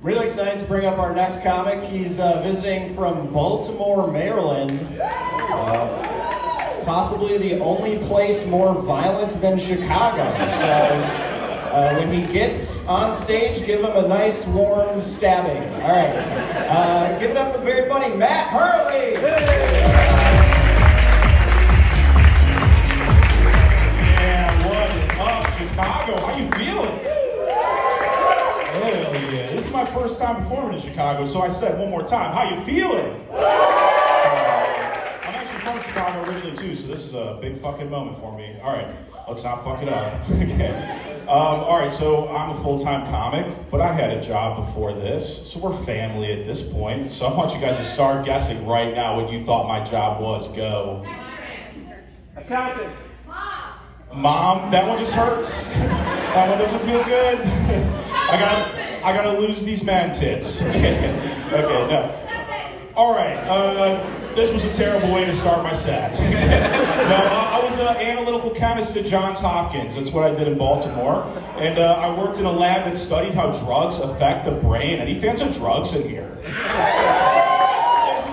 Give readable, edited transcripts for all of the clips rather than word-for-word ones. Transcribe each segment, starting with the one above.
Really excited to bring up our next comic. He's visiting from Baltimore, Maryland. Possibly the only place more violent than Chicago. So when he gets on stage, give him a nice warm stabbing. All right. Give it up for the very funny Matt Hurley. Yeah, what is up, Chicago? How you feeling? Hell yeah. This is my first time performing in Chicago, so I said one more time, how you feeling? I'm actually from Chicago originally too, so this is a big fucking moment for me. All right, let's not fuck it up. Okay. All right, so I'm a full-time comic, but I had a job before this, so we're family at this point. So I want you guys to start guessing right now what you thought my job was. Go. Accountant. Mom, that one just hurts. That one doesn't feel good. I gotta lose these man tits. Okay, no. All right, this was a terrible way to start my set. No, I was an analytical chemist at Johns Hopkins. That's what I did in Baltimore. And I worked in a lab that studied how drugs affect the brain. Any fans of drugs in here? This is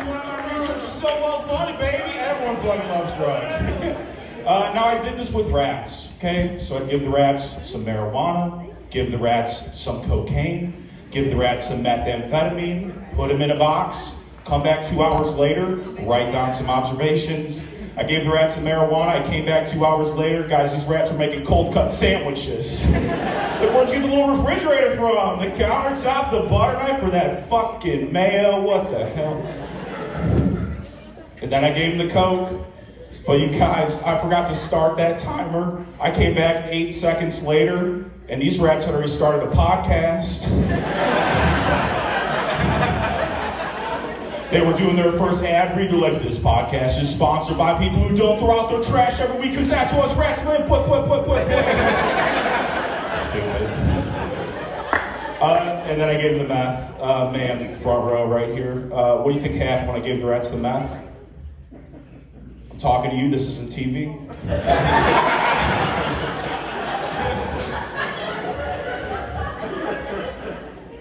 one of my research is so well funded, baby. Everyone fucking loves drugs. Now I did this with rats, okay? So I'd give the rats some marijuana, give the rats some cocaine, give the rats some methamphetamine, put them in a box, come back 2 hours later, write down some observations. I gave the rats some marijuana, I came back 2 hours later, guys, these rats were making cold cut sandwiches. Where'd you get the little refrigerator from? The countertop, the butter knife, or that fucking mayo? What the hell? And then I gave them the Coke. But you guys, I forgot to start that timer. I came back 8 seconds later, and these rats had already started a podcast. They were doing their first ad read. They're like, this podcast is sponsored by people who don't throw out their trash every week, because that's what us rats live. Stupid. And then I gave them the meth. Man, front row right here. What do you think happened when I gave the rats the meth? I'm talking to you, this isn't TV.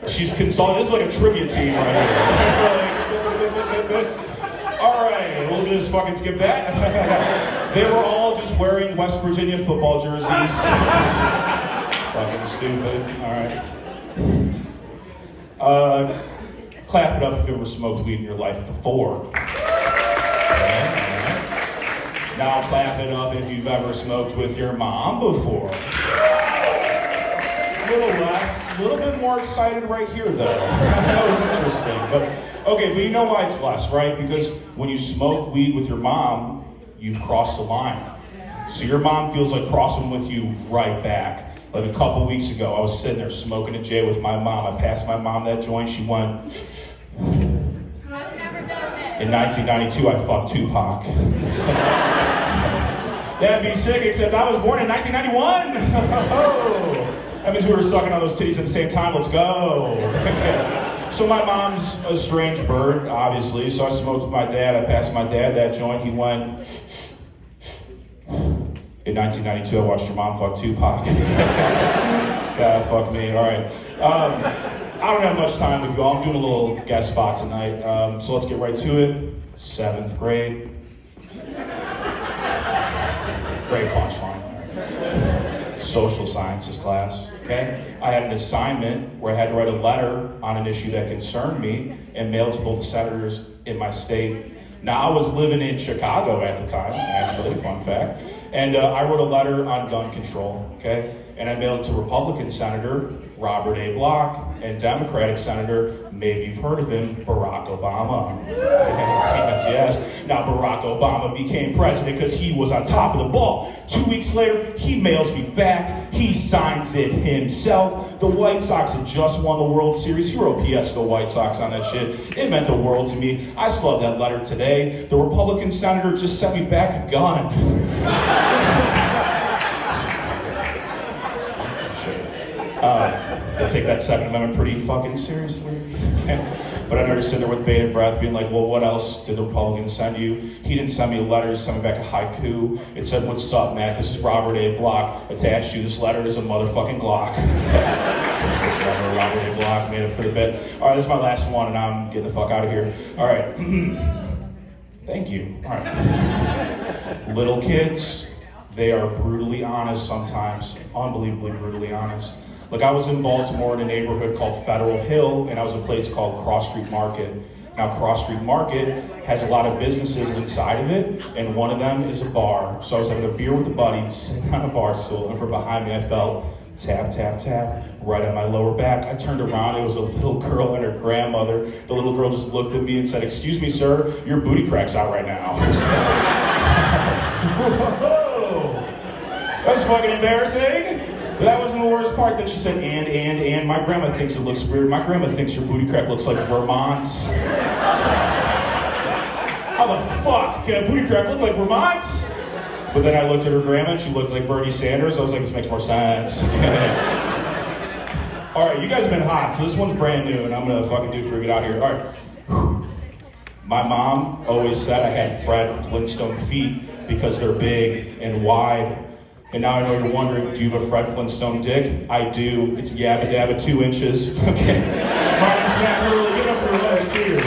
She's consulting, this is like a trivia team right here. Alright, we'll just fucking skip that. They were all just wearing West Virginia football jerseys. Fucking stupid, alright. Clap it up if you ever smoked weed in your life before. Now clap it up if you've ever smoked with your mom before. A little less, a little bit more excited right here though. That was interesting. But you know why it's less, right? Because when you smoke weed with your mom, you've crossed a line. So your mom feels like crossing with you right back. Like a couple weeks ago, I was sitting there smoking a J with my mom. I passed my mom that joint, she went... In 1992, I fucked Tupac. That'd be sick, except I was born in 1991. That means we were sucking on those titties at the same time. Let's go. So my mom's a strange bird, obviously. So I smoked with my dad. I passed my dad that joint. He went. In 1992, I watched your mom fuck Tupac. Yeah, fuck me. All right. I don't have much time with you all. I'm doing a little guest spot tonight. So let's get right to it. 7th grade. Great punchline. Social sciences class, okay? I had an assignment where I had to write a letter on an issue that concerned me and mail to both the senators in my state. Now, I was living in Chicago at the time, actually, fun fact. And I wrote a letter on gun control, okay? And I mailed it to Republican Senator Robert A. Block and Democratic Senator, maybe you've heard of him, Barack Obama. Yes. Now Barack Obama became president because he was on top of the ball. 2 weeks later, he mails me back. He signs it himself. The White Sox had just won the World Series. He wrote PS to the White Sox on that shit. It meant the world to me. I still have that letter today. The Republican Senator just sent me back a gun. They take that Second Amendment pretty fucking seriously. But I know you're sitting there with bated breath being like, well, what else did the Republicans send you? He didn't send me a letter, he sent me back a haiku. It said, what's up, Matt? This is Robert A. Block. Attached to this letter is a motherfucking Glock. This letter, Robert A. Block, made it for the bit. All right, this is my last one, and I'm getting the fuck out of here. All right. Thank you. All right. Little kids, they are brutally honest sometimes. Unbelievably brutally honest. Like, I was in Baltimore in a neighborhood called Federal Hill, and I was in a place called Cross Street Market. Now, Cross Street Market has a lot of businesses inside of it, and one of them is a bar. So I was having a beer with a buddy, sitting on a bar stool, and from behind me I felt tap, tap, tap, right on my lower back. I turned around, it was a little girl and her grandmother. The little girl just looked at me and said, excuse me, sir, your booty crack's out right now. Whoa. That's fucking embarrassing. But that wasn't the worst part. Then she said, and my grandma thinks it looks weird. My grandma thinks your booty crack looks like Vermont. How the fuck can a booty crack look like Vermont? But then I looked at her grandma and she looked like Bernie Sanders. I was like, this makes more sense. All right, you guys have been hot, so this one's brand new, and I'm gonna fucking do it for you. Get out here. All right. My mom always said I had Fred Flintstone feet because they're big and wide. And now I know you're wondering, do you have a Fred Flintstone dick? I do. It's yabba dabba 2 inches. Okay. My name's Matt Hurley. Give it up for your last cheers.